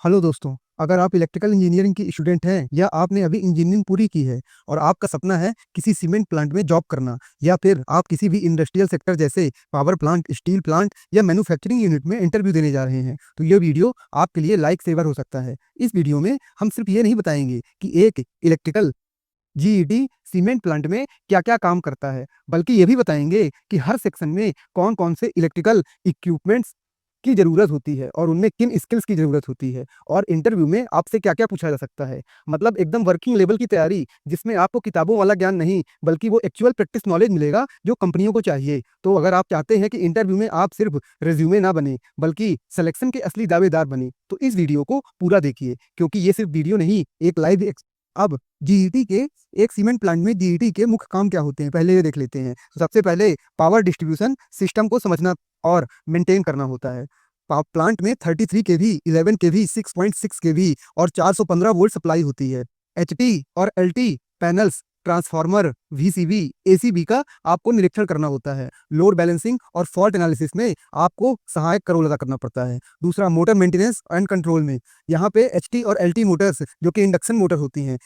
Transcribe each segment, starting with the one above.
Hello दोस्तों, अगर आप इलेक्ट्रिकल इंजीनियरिंग की स्टूडेंट हैं या आपने अभी इंजीनियरिंग पूरी की है और आपका सपना है किसी सीमेंट प्लांट में जॉब करना, या फिर आप किसी भी इंडस्ट्रियल सेक्टर जैसे पावर प्लांट, स्टील प्लांट या मैन्युफैक्चरिंग यूनिट में इंटरव्यू देने जा रहे हैं, तो ये वीडियो आपके लिए लाइफ सेवर हो सकता है। इस वीडियो में हम सिर्फ ये नहीं बताएंगे कि एक इलेक्ट्रिकल जीईडी सीमेंट प्लांट में क्या-क्या काम करता है, बल्कि ये भी बताएंगे कि हर सेक्शन में कौन-कौन से इलेक्ट्रिकल इक्विपमेंट्स की ज़रूरत होती है और उनमें किन स्किल्स की ज़रूरत होती है और इंटरव्यू में आपसे क्या-क्या पूछा जा सकता है। मतलब एकदम वर्किंग लेवल की तैयारी, जिसमें आपको किताबों वाला ज्ञान नहीं, बल्कि वो एक्चुअल प्रैक्टिस नॉलेज मिलेगा जो कंपनियों को चाहिए। तो अगर आप चाहते हैं कि इंटरव्यू में आप सिर्फ रिज्यूमे ना बने, बल्कि सिलेक्शन के असली दावेदार बने, तो इस वीडियो को पूरा देखिए, क्योंकि ये सिर्फ वीडियो नहीं, एक लाइव अब जीईटी के एक सीमेंट प्लांट में जीईटी के मुख्य काम क्या होते हैं, पहले ये देख लेते हैं। तो सबसे पहले पावर डिस्ट्रीब्यूशन सिस्टम को समझना और मेंटेन करना होता है। प्लांट में 33 केवी, 11 केवी, 6.6 केवी और 415 वोल्ट सप्लाई होती है। एचटी और LT panels, transformer, VCB, ACB का आपको निरीक्षण करना होता है। लोड बैलेंसिंग और फॉल्ट एनालिसिस में आपको सहायक रोल अदा करना पड़ता है। दूसरा, मोटर मेंटेनेंस एंड कंट्रोल में यहाँ पे एचटी और एलटी मोटर्स, जो कि इंडक्शन मोटर होती हैं,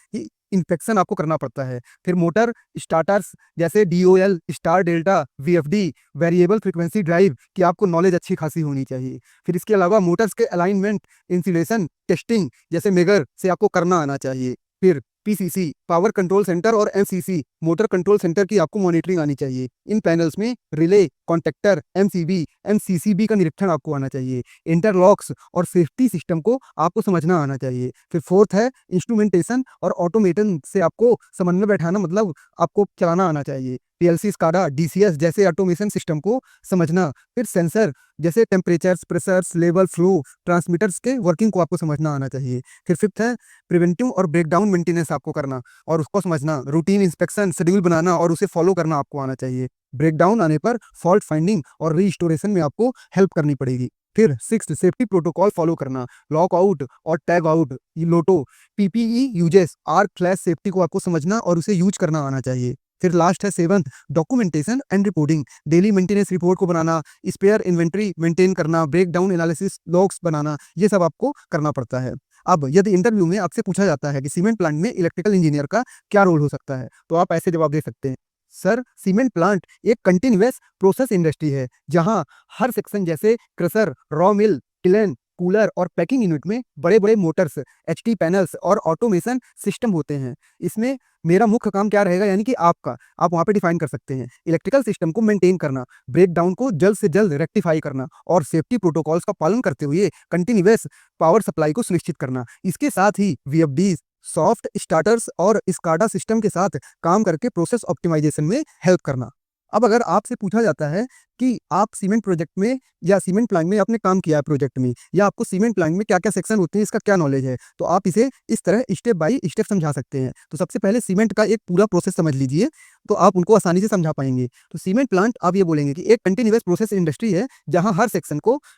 इंस्पेक्शन आपको करना पड़ता है। फिर मोटर स्टार्टर्स जैसे DOL, star delta, VFD, variable frequency drive की आपको नॉलेज अच्छी खासी होनी चाहिए। फिर इसके अलावा मोटर्स के अलाइनमेंट, इंसुलेशन टेस्टिंग जैसे मेगर से आपको करना आना चाहिए। फिर पीसीसी, पावर कंट्रोल सेंटर, और एमसीसी, मोटर कंट्रोल सेंटर की आपको मॉनिटरिंग आनी चाहिए। इन पैनल्स में रिले, कॉन्टेक्टर, एमसीबी, एमसीसीबी का निरीक्षण आपको आना चाहिए। इंटरलॉक्स और सेफ्टी सिस्टम को आपको समझना आना चाहिए। फिर फोर्थ है इंस्ट्रूमेंटेशन और ऑटोमेशन से आपको समन्वय बैठाना, मतलब आपको चलाना आना चाहिए। पीएलसी, स्काडा, डीसीएस जैसे ऑटोमेशन सिस्टम को समझना। फिर सेंसर जैसे temperatures, pressures, level, flow, transmitters के वर्किंग को आपको समझना आना चाहिए। फिर फिफ्थ है प्रिवेंटिव और ब्रेकडाउन मेंटेनेंस आपको करना और उसको समझना। रूटीन इंस्पेक्शन शेड्यूल बनाना और उसे फॉलो करना आपको आना चाहिए। ब्रेकडाउन आने पर फॉल्ट फाइंडिंग और रीस्टोरेशन में आपको हेल्प करनी पड़ेगी। फिर सिक्स्थ, सेफ्टी प्रोटोकॉल फॉलो करना। लॉक आउट और tag out, LOTO, PPE uses, arc flash safety को आपको समझना और उसे यूज करना आना चाहिए। फिर लास्ट है seventh, documentation and reporting. Daily maintenance report को बनाना, स्पेयर इन्वेंट्री मेंटेन करना, ब्रेकडाउन एनालिसिस लॉग्स बनाना, ये सब आपको करना पड़ता है। अब यदि इंटरव्यू में आपसे पूछा जाता है कि सीमेंट प्लांट में इलेक्ट्रिकल इंजीनियर का क्या रोल हो सकता है, तो आप ऐसे जवाब दे सकते हैं। सर, सीमेंट प्लांट एक कंटिन्यूअस प्रोसेस इंडस्ट्री है, जहां हर सेक्शन जैसे क्रशर, रॉ मिल, किलेन, कूलर और पैकिंग यूनिट में बड़े-बड़े मोटर्स, एचटी पैनल्स और ऑटोमेशन सिस्टम होते हैं। इसमें मेरा मुख्य काम क्या रहेगा, यानी कि आपका, आप वहाँ पे डिफाइन कर सकते हैं। इलेक्ट्रिकल सिस्टम को मेंटेन करना, ब्रेकडाउन को जल्द से जल्द रेक्टिफाई करना और सेफ्टी प्रोटोकॉल्स का पालन करते हुए कंटिन्यूअस पावर सप्लाई को सुनिश्चित करना। इसके साथ ही वीएफडीज, सॉफ्ट स्टार्टर्स और स्काडा सिस्टम के साथ काम करके प्रोसेस ऑप्टिमाइजेशन में हेल्प करना। अब अगर आपसे पूछा जाता है कि आप सीमेंट प्रोजेक्ट में या सीमेंट प्लांट में आपने काम किया है प्रोजेक्ट में, या आपको सीमेंट प्लांट में क्या-क्या सेक्शन होते हैं इसका क्या नॉलेज है, तो आप इसे इस तरह स्टेप बाय स्टेप समझा सकते हैं। तो सबसे पहले सीमेंट का एक पूरा प्रोसेस समझ लीजिए, तो आप उनको आसानी से समझा पाएंगे। तो सीमेंट प्लांट, आप ये बोलेंगे कि एक कंटिन्यूअस प्रोसेस इंडस्ट्री है, जहां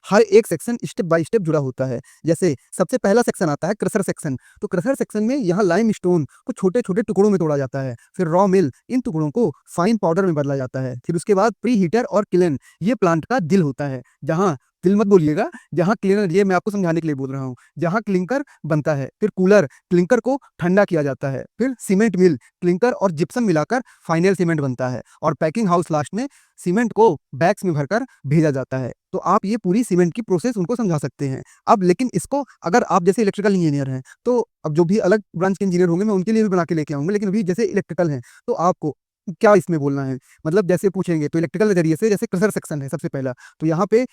हर एक सेक्शन स्टेप बाय स्टेप जुड़ा होता है। जैसे सबसे पहला सेक्शन आता है क्रशर सेक्शन। तो क्रशर सेक्शन में यहाँ लाइम स्टोन को छोटे छोटे टुकड़ों में तोड़ा जाता है। फिर रॉ मिल, इन टुकड़ों को फाइन पाउडर में बदला जाता है। फिर उसके बाद प्री हीटर और किलेन, ये प्लांट का दिल होता है, जहाँ दिल मत बोलिएगा, जहाँ क्लीनर, ये मैं आपको समझाने के लिए बोल रहा हूँ, जहाँ क्लिंकर बनता है। फिर कूलर, क्लिंकर को ठंडा किया जाता है। फिर सीमेंट मिल, क्लिंकर और जिप्सम मिलाकर फाइनल सीमेंट बनता है। और पैकिंग हाउस लास्ट में सीमेंट को बैग्स में भरकर भेजा जाता है। तो आप ये पूरी सीमेंट की प्रोसेस उनको समझा सकते हैं। अब लेकिन इसको, अगर आप जैसे इलेक्ट्रिकल इंजीनियर हैं, तो अब जो भी अलग ब्रांच के इंजीनियर होंगे मैं उनके लिए भी बना के लेके आऊंगा, लेकिन अभी जैसे इलेक्ट्रिकल हैं, तो आपको क्या इसमें बोलना है, मतलब जैसे पूछेंगे तो इलेक्ट्रिकल के जरिए से, जैसे क्रशर सेक्शन है सबसे पहला, तो यहाँ पे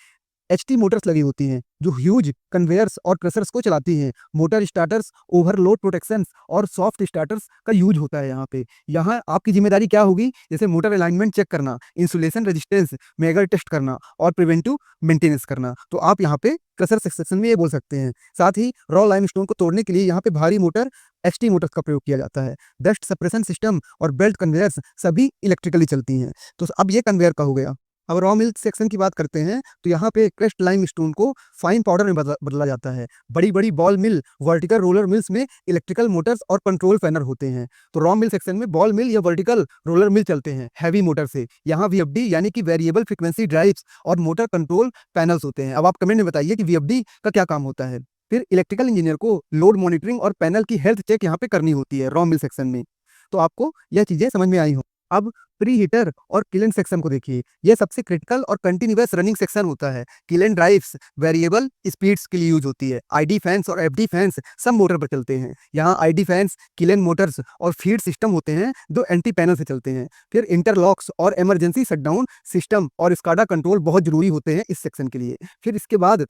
एचटी मोटर्स लगी होती हैं, जो ह्यूज कन्वेयर्स और क्रशर्स को चलाती हैं। मोटर स्टार्टर्स, ओवरलोड प्रोटेक्शन और सॉफ्ट स्टार्टर्स का यूज होता है यहाँ पे। यहाँ आपकी जिम्मेदारी क्या होगी, जैसे मोटर अलाइनमेंट चेक करना, इंसुलेशन रेजिस्टेंस मेगर टेस्ट करना और प्रिवेंटिव मेंटेनेंस करना। तो आप यहाँ पे क्रशर सेक्शन में ये बोल सकते हैं। साथ ही रॉ लाइमस्टोन को तोड़ने के लिए यहाँ पे भारी मोटर, एचटी मोटर्स का प्रयोग किया जाता है। डस्ट सप्रेशन सिस्टम और बेल्ट कन्वेयर्स सभी इलेक्ट्रिकली चलती हैं। तो अब ये कन्वेयर का हो गया। अब रॉ मिल्क सेक्शन की बात करते हैं, तो यहाँ पे क्रश्ड लाइम स्टोन को फाइन पाउडर में बदला जाता है। बड़ी बड़ी बॉल मिल, वर्टिकल रोलर मिल्स में इलेक्ट्रिकल मोटर्स और कंट्रोल पैनल होते हैं। तो रॉ मिल सेक्शन में बॉल मिल या वर्टिकल रोलर मिल चलते हैं हैवी मोटर से। यहाँ वीएफडी यानी कि वेरिएबल फ्रीक्वेंसी ड्राइव्स और मोटर कंट्रोल पैनल्स होते हैं। अब आप कमेंट में बताइए कि वीएफडी का क्या काम होता है। फिर इलेक्ट्रिकल इंजीनियर को लोड मॉनिटरिंग और पैनल की हेल्थ चेक यहाँ पे करनी होती है रॉ मिल सेक्शन में। तो आपको यह चीजें समझ में आई हो। अब प्री हीटर और किलेंट सेक्शन को देखिए, यह सबसे क्रिटिकल और कंटिन्यूअस रनिंग सेक्शन होता है। किलेंट ड्राइव्स वेरिएबल स्पीड्स के लिए यूज होती है। आईडी फैंस और एफडी फैंस सब मोटर पर चलते हैं। यहाँ आईडी फैंस किलेंट मोटर्स और फीड सिस्टम होते हैं जो एंटी पैनल से चलते हैं। फिर इंटरलॉक्स और इमरजेंसी शटडाउन सिस्टम और स्काडा कंट्रोल बहुत जरूरी होते हैं इस सेक्शन के लिए। फिर इसके बाद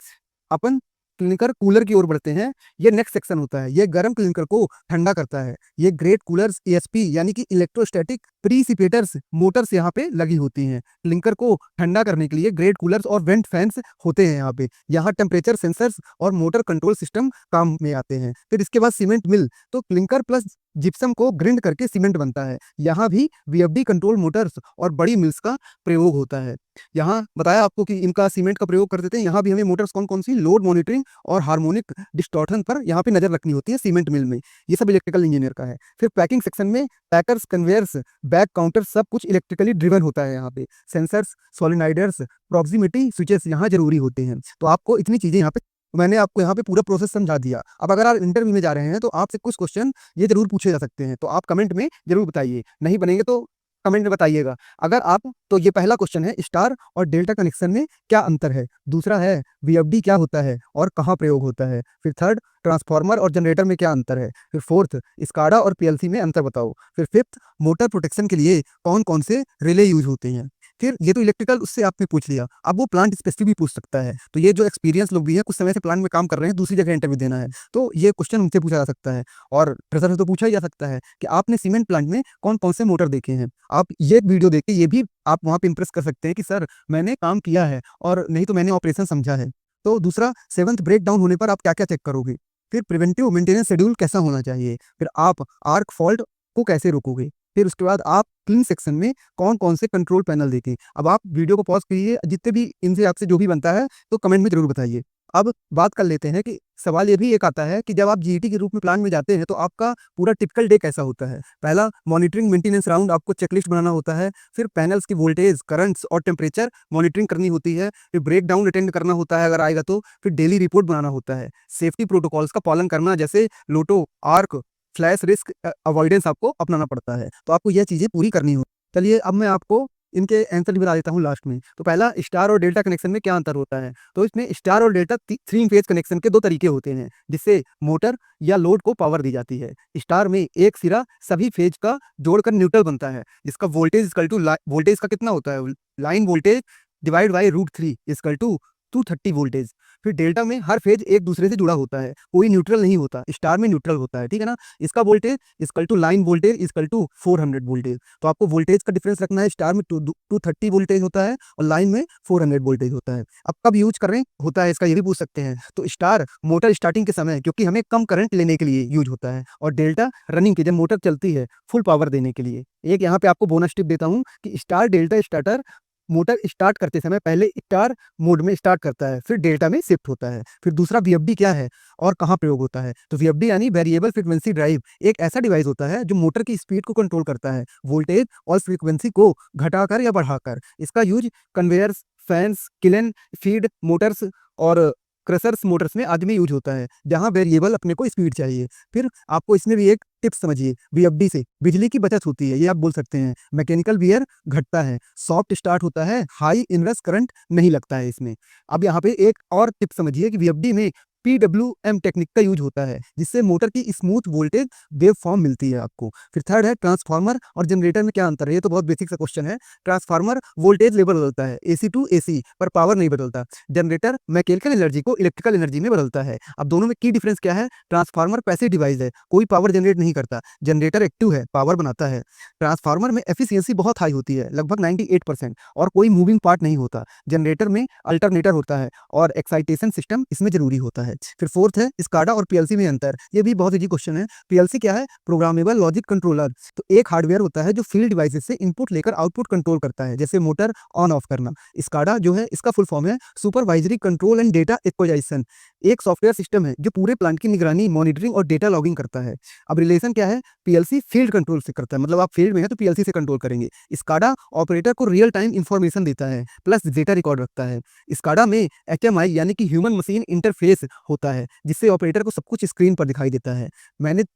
अपन क्लिंकर कूलर की ओर बढ़ते हैं। ये नेक्स्ट सेक्शन होता है। ये गर्म क्लिंकर को ठंडा करता है। ये ग्रेट कूलर्स ईएसपी यानी कि इलेक्ट्रोस्टैटिक प्रीसिपिटेटर्स मोटर्स यहाँ पे लगी होती हैं। क्लिंकर को ठंडा करने के लिए ग्रेट कूलर्स और वेंट फैंस होते हैं यहाँ पे। यहाँ टेम्परेचर सेंसर्स और मोटर कंट्रोल सिस्टम काम में आते हैं। फिर इसके बाद सीमेंट मिल, तो क्लिंकर प्लस जिप्सम को ग्रिंड करके सीमेंट बनता है। यहाँ भी वीएफडी कंट्रोल मोटर्स और बड़ी मिल्स का प्रयोग होता है। यहाँ बताया आपको कि इनका सीमेंट का प्रयोग कर देते हैं। यहाँ भी हमें मोटर्स कौन कौन सी लोड मॉनिटरिंग और हार्मोनिक डिस्टॉर्शन पर यहाँ पे नजर रखनी होती है सीमेंट मिल में। ये सब इलेक्ट्रिकल इंजीनियर का है। फिर पैकिंग सेक्शन में पैकर्स, कन्वेयर्स, बैक काउंटर सब कुछ इलेक्ट्रिकली ड्रिवन होता है। यहाँ पे सेंसर्स, सोलिनाइडर्स, प्रॉक्सिमिटी स्विचेस यहाँ जरूरी होते हैं। तो आपको इतनी चीजें यहाँ पे मैंने आपको यहाँ पे पूरा प्रोसेस समझा दिया। अब अगर आप इंटरव्यू में जा रहे हैं तो आपसे कुछ क्वेश्चन ये जरूर पूछे जा सकते हैं, तो आप कमेंट में जरूर बताइए। नहीं बनेंगे तो कमेंट में बताइएगा। अगर आप तो ये पहला क्वेश्चन है, स्टार और डेल्टा कनेक्शन में क्या अंतर है। दूसरा है वीएफडी क्या होता है और कहाँ प्रयोग होता है। फिर थर्ड, ट्रांसफार्मर और जनरेटर में क्या अंतर है। फिर फोर्थ, स्काडा और पीएलसी में अंतर बताओ। फिर फिफ्थ, मोटर प्रोटेक्शन के लिए कौन कौन से रिले यूज होते हैं। फिर ये तो इलेक्ट्रिकल उससे आपने पूछ लिया, अब वो प्लांट स्पेसिफिक भी पूछ सकता है। तो ये जो एक्सपीरियंस लोग भी हैं, कुछ समय से प्लांट में काम कर रहे हैं, दूसरी जगह इंटरव्यू देना है, तो ये क्वेश्चन उनसे पूछा जा सकता है। और प्रेशर से तो पूछा ही जा सकता है कि आपने सीमेंट प्लांट में कौन कौन से मोटर देखे हैं। आप ये वीडियो देख के ये भी आप वहाँ पे इंप्रेस कर सकते हैं कि सर मैंने काम किया है, और नहीं तो मैंने ऑपरेशन समझा है। तो दूसरा, सेवंथ ब्रेक डाउन होने पर आप क्या क्या चेक करोगे। फिर प्रिवेंटिव मेंटेनेंस शेड्यूल कैसा होना चाहिए। फिर आप आर्क फॉल्ट को कैसे रोकोगे। फिर उसके बाद आप क्लीन सेक्शन में कौन कौन से कंट्रोल पैनल देखें। अब आप वीडियो को पॉज करिए, जितने भी इनसे आपसे जो भी बनता है तो कमेंट में जरूर बताइए। अब बात कर लेते हैं कि सवाल ये भी एक आता है कि जब आप जीईटी के रूप में प्लान में जाते हैं तो आपका पूरा टिपिकल डे कैसा होता है। पहला, मॉनिटरिंग मेंटेनेंस राउंड, आपको चेकलिस्ट बनाना होता है। फिर पैनल्स की वोल्टेज, करंट्स और टेम्परेचर मॉनिटरिंग करनी होती है। फिर ब्रेक डाउन अटेंड करना होता है अगर आएगा तो। फिर डेली रिपोर्ट बनाना होता है। सेफ्टी प्रोटोकॉल्स का पालन करना, जैसे लोटो, आर्क, फ्लैश रिस्क अवॉइडेंस आपको अपनाना पड़ता है। तो आपको यह चीजें पूरी करनी हो। चलिए अब मैं आपको इनके आंसर भी बता देता हूँ लास्ट में। तो पहला, स्टार और डेल्टा कनेक्शन में क्या अंतर होता है। तो इसमें स्टार और डेल्टा 3 फेज कनेक्शन के 2 तरीके होते हैं जिससे मोटर या लोड को पावर दी जाती है। स्टार में एक सिरा सभी फेज का जोड़कर न्यूट्रल बनता है, जिसका वोल्टेज इक्वल टू वोल्टेज का कितना होता है, line voltage divide by √3 equal to 230 voltage. फिर डेल्टा में हर फेज एक दूसरे से जुड़ा होता है, कोई न्यूट्रल नहीं होता। स्टार में न्यूट्रल होता है, ठीक है ना। इसका voltage equal to line voltage equal to 400 voltage. तो आपको वोल्टेज का डिफरेंस रखना है। स्टार में 230 वोल्टेज होता है और लाइन में 400 वोल्टेज होता है। अब कब यूज कर रहे होता है इसका ये भी पूछ सकते हैं। तो स्टार मोटर स्टार्टिंग के समय, क्योंकि हमें कम करंट लेने के लिए यूज होता है, और डेल्टा रनिंग के जब मोटर चलती है फुल पावर देने के लिए। एक यहाँ पे आपको बोनस टिप देता हूँ कि star delta starter motor start करते समय पहले स्टार मोड में स्टार्ट करता है, फिर डेल्टा में शिफ्ट होता है। फिर दूसरा, वीएफडी क्या है और कहाँ प्रयोग होता है। तो वीएफडी यानी वेरिएबल फ्रीक्वेंसी ड्राइव, एक ऐसा डिवाइस होता है जो मोटर की स्पीड को कंट्रोल करता है, वोल्टेज और फ्रीक्वेंसी को घटाकर या बढ़ाकर। इसका use conveyors, fans, kiln feed motors और क्रशर्स मोटर्स में आदि में यूज होता है, जहां वेरिएबल अपने को स्पीड चाहिए। फिर आपको इसमें भी एक टिप्स समझिए, वीएफडी से बिजली की बचत होती है, ये आप बोल सकते हैं। मैकेनिकल वियर घटता है, सॉफ्ट स्टार्ट होता है, हाई इनरस करंट नहीं लगता है इसमें। अब यहाँ पे एक और टिप समझिए कि वीएफडी में PWM टेक्निक का यूज होता है, जिससे मोटर की स्मूथ वोल्टेज वेव फॉर्म मिलती है आपको। फिर थर्ड है, ट्रांसफार्मर और जनरेटर में क्या अंतर है। ये तो बहुत बेसिक सा क्वेश्चन है। ट्रांसफार्मर वोल्टेज लेवल बदलता है, AC टू AC, पर पावर नहीं बदलता। जनरेटर मैकेनिकल एनर्जी को इलेक्ट्रिकल एनर्जी में बदलता है। अब दोनों में की डिफरेंस क्या है। ट्रांसफार्मर पैसिव डिवाइस है, कोई पावर जनरेट नहीं करता। जनरेटर एक्टिव है, पावर बनाता है। ट्रांसफार्मर में एफिशिएंसी बहुत हाई होती है, लगभग 98%, और कोई मूविंग पार्ट नहीं होता। जनरेटर में अल्टरनेटर होता है और एक्साइटेशन सिस्टम इसमें जरूरी होता है। फिर फोर्थ है, स्काडा और पीएलसी में अंतर। ये भी बहुत इजी क्वेश्चन है। पीएलसी क्या है, प्रोग्रामेबल लॉजिक कंट्रोलर। तो एक हार्डवेयर होता है जो फील्ड डिवाइसेस से इनपुट लेकर आउटपुट कंट्रोल करता है, जैसे मोटर ऑन ऑफ करना। स्काडा जो है, इसका फुल फॉर्म है supervisory control and data acquisition. एक सॉफ्टवेयर सिस्टम है जो पूरे प्लांट की निगरानी, मॉनिटरिंग और डेटा लॉगिंग करता है। अब रिलेशन क्या है, पीएलसी फील्ड कंट्रोल से करता है, मतलब आप फील्ड में है तो पीएलसी से कंट्रोल करेंगे। स्काडा ऑपरेटर को रियल टाइम इंफॉर्मेशन देता है, प्लस डेटा रिकॉर्ड रखता है। स्काडा में HMI यानी कि ह्यूमन मशीन इंटरफेस होता है, जिससे ऑपरेटर को सब कुछ स्क्रीन पर दिखाई देता है।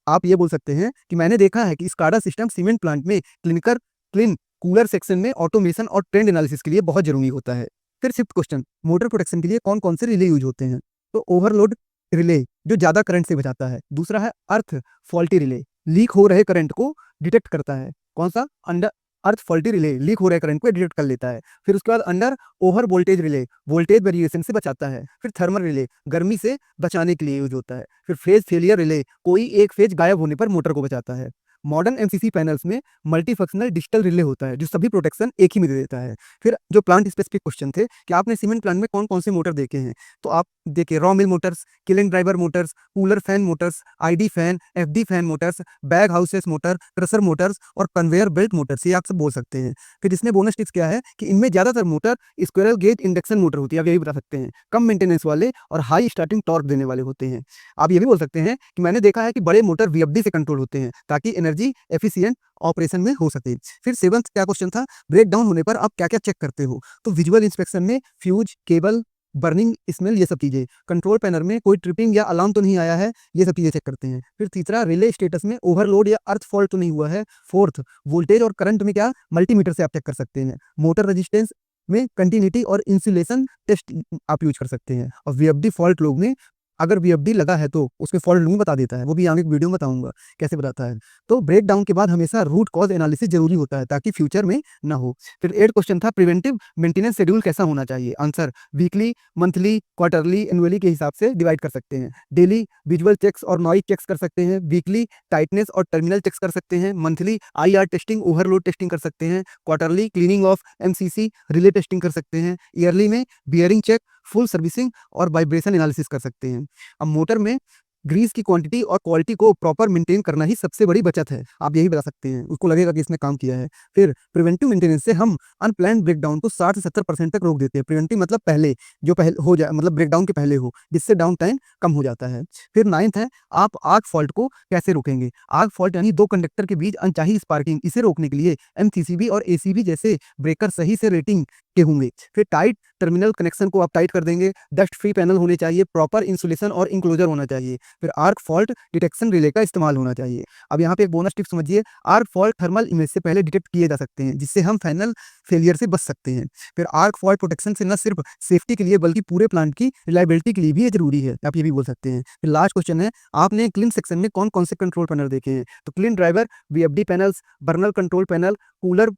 आप ये बोल सकते हैं कि मैंने देखा है कि स्काडा सिस्टम सीमेंट प्लांट में क्लीन कूलर सेक्शन में ऑटोमेशन और ट्रेंड एनालिसिस के लिए बहुत ज़रूरी होता है। फिर फिफ्थ क्वेश्चन, मोटर प्रोटेक्शन के लिए कौन-कौन से रिले यूज़ होते हैं? तो ओवरलोड रिले जो ज़्यादा करंट से बचाता है। दूसरा है अर्थ फॉल्टी रिले, लीक हो रहे करंट को डिटेक्ट करता है। कौन सा? अंडर अर्थ फॉल्टी रिले लीक हो रहे करंट को डिटेक्ट कर लेता है। फिर उसके बाद under over voltage relay voltage variation से बचाता है। फिर थर्मल रिले गर्मी से बचाने के लिए यूज होता है। फिर फेज फेलियर रिले कोई एक फेज गायब होने पर मोटर को बचाता है। मॉडर्न एमसीसी पैनल्स में मल्टीफंक्शनल डिजिटल रिले होता है जो सभी प्रोटेक्शन एक ही में दे देता है। फिर जो प्लांट स्पेसिफिक क्वेश्चन थे कि आपने सीमेंट प्लांट में कौन-कौन से मोटर देखे हैं? तो आप देखिए raw mill motors, kiln driver motors, cooler fan motors, ID fan, FD fan motors, bag houses motor, crusher motors और कन्वेयर बेल्ट मोटर्स, ये आप सब बोल सकते हैं। फिर इसमें बोनस टिप्स क्या है कि इनमें ज़्यादातर motor squirrel gauge induction motor होती है, आप यही बता सकते हैं। कम मेंटेनेंस वाले और हाई स्टार्टिंग टॉर्क देने वाले होते हैं। आप ये भी बोल सकते हैं कि मैंने देखा है कि बड़े मोटर वीएफडी से कंट्रोल होते हैं ताकि एनर्जी एफिशिएंट ऑपरेशन में हो सके। फिर सेवंथ क्या क्वेश्चन था, ब्रेक डाउन होने पर आप क्या-क्या चेक करते हो? तो विजुअल इंस्पेक्शन में फ्यूज, केबल, बर्निंग स्मेल, ये सब चीज़ें। कंट्रोल पैनल में कोई ट्रिपिंग या अलार्म तो नहीं आया है, ये सब चीज़ें चेक करते हैं। फिर तीसरा, रिले स्टेटस में ओवरलोड या अर्थ फॉल्ट तो नहीं हुआ है। फोर्थ, वोल्टेज और करंट में क्या मल्टीमीटर से आप चेक कर सकते हैं। मोटर रेजिस्टेंस में कंटिन्यूटी और इंसुलेशन टेस्ट आप यूज कर सकते हैं। और वीएफडी फॉल्ट लोग में अगर वीएफडी लगा है तो उसके फॉल्ट लूप बता देता है, वो भी आगे एक वीडियो में बताऊंगा कैसे बताता है। तो ब्रेक डाउन के बाद हमेशा रूट कॉज एनालिसिस जरूरी होता है ताकि फ्यूचर में ना हो। फिर 8 क्वेश्चन था, प्रिवेंटिव मेंटेनेंस शेड्यूल कैसा होना चाहिए? Answer, weekly, monthly, quarterly, annually के हिसाब से डिवाइड कर सकते हैं। डेली विजुअल चेक्स और नॉइज चेक्स कर सकते हैं। वीकली टाइटनेस और टर्मिनल चेक्स कर सकते हैं। Monthly IR testing, overload testing कर सकते हैं। Quarterly cleaning of MCC relay testing कर सकते हैं। ईयरली में बियरिंग चेक, फुल सर्विसिंग और वाइब्रेशन एनालिसिस कर सकते हैं। अब मोटर में ग्रीस की क्वांटिटी और क्वालिटी को प्रॉपर मेंटेन करना ही सबसे बड़ी बचत है, आप यही बता सकते हैं। उसको लगेगा कि इसने काम किया है। फिर प्रिवेंटिव मेंटेनेंस से हम अनप्लान्ड ब्रेकडाउन को 60 से 70% तक रोक देते हैं। प्रिवेंटिव मतलब पहले जो पहले हो जाए, मतलब ब्रेकडाउन के पहले हो, जिससे डाउन टाइम कम हो जाता है। फिर 9th है, आप आर्क फॉल्ट को कैसे रोकेंगे? आर्क फॉल्ट यानी दो कंडक्टर के बीच अनचाही स्पार्किंग, इसे रोकने के लिए एमसीसीबी और एसीबी जैसे ब्रेकर सही से रेटिंग के होंगे। फिर टाइट टर्मिनल कनेक्शन को आप टाइट कर देंगे। डस्ट फ्री पैनल होने चाहिए, प्रॉपर इंसुलेशन और इंक्लोजर होना चाहिए। फिर आर्क फॉल्ट डिटेक्शन रिले का इस्तेमाल होना चाहिए। अब यहाँ पे एक बोनस टिप समझिए, आर्क फॉल्ट थर्मल इमेज से पहले डिटेक्ट किए जा सकते हैं, जिससे हम फाइनल फेलियर से बच सकते हैं। फिर आर्क फॉल्ट प्रोटेक्शन से न सिर्फ सेफ्टी के लिए बल्कि पूरे प्लांट की रिलायबिलिटी के लिए भी ये जरूरी है, आप ये भी बोल सकते हैं। फिर लास्ट क्वेश्चन है, आपने क्लीन सेक्शन में कौन कौन से कंट्रोल पैनल देखे हैं? तो clean driver, VFD panels, burner control panel, cooler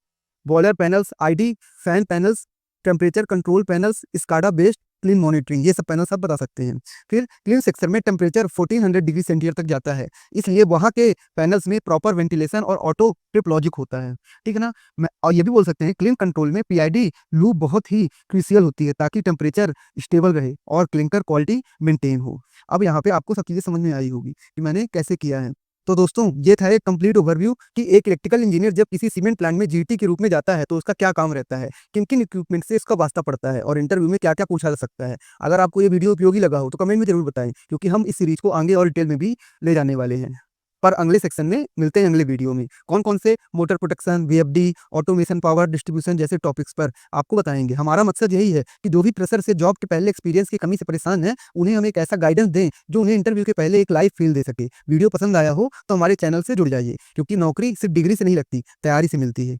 boiler panels, ID fan panels, temperature control panels, SCADA based clean monitoring, ये सब पैनल सब बता सकते हैं। फिर क्लीन सेक्शन में टेम्परेचर 1400 डिग्री सेंटीग्रेड तक जाता है, इसलिए वहाँ के पैनल्स में प्रॉपर वेंटिलेशन और ऑटो ट्रिप लॉजिक होता है, ठीक है ना। मैं और ये भी बोल सकते हैं, क्लीन कंट्रोल में पीआईडी लूप बहुत ही क्रूशियल होती है ताकि टेम्परेचर स्टेबल रहे और क्लिंकर क्वालिटी मेंटेन हो। अब यहाँ पे आपको सब चीज़ें समझ में आई होगी कि मैंने कैसे किया है। तो दोस्तों, ये था एक कंप्लीट ओवरव्यू कि एक इलेक्ट्रिकल इंजीनियर जब किसी सीमेंट प्लांट में जीटी के रूप में जाता है तो उसका क्या काम रहता है, किन किन इक्विपमेंट से इसका वास्ता पड़ता है और इंटरव्यू में क्या क्या पूछा जा सकता है। अगर आपको ये वीडियो उपयोगी लगा हो तो कमेंट में जरूर बताएं, क्योंकि हम इस सीरीज को आगे और डिटेल में भी ले जाने वाले हैं। पर अगले सेक्शन में मिलते हैं, अगले वीडियो में कौन कौन से motor protection, VFD, automation, power distribution जैसे टॉपिक्स पर आपको बताएंगे। हमारा मकसद यही है कि जो भी फ्रेशर से जॉब के पहले एक्सपीरियंस की कमी से परेशान है, उन्हें हम एक ऐसा गाइडेंस दें जो उन्हें इंटरव्यू के पहले एक लाइव फील दे सके। वीडियो पसंद आया हो तो हमारे चैनल से जुड़ जाइए, क्योंकि नौकरी सिर्फ डिग्री से नहीं लगती, तैयारी से मिलती है।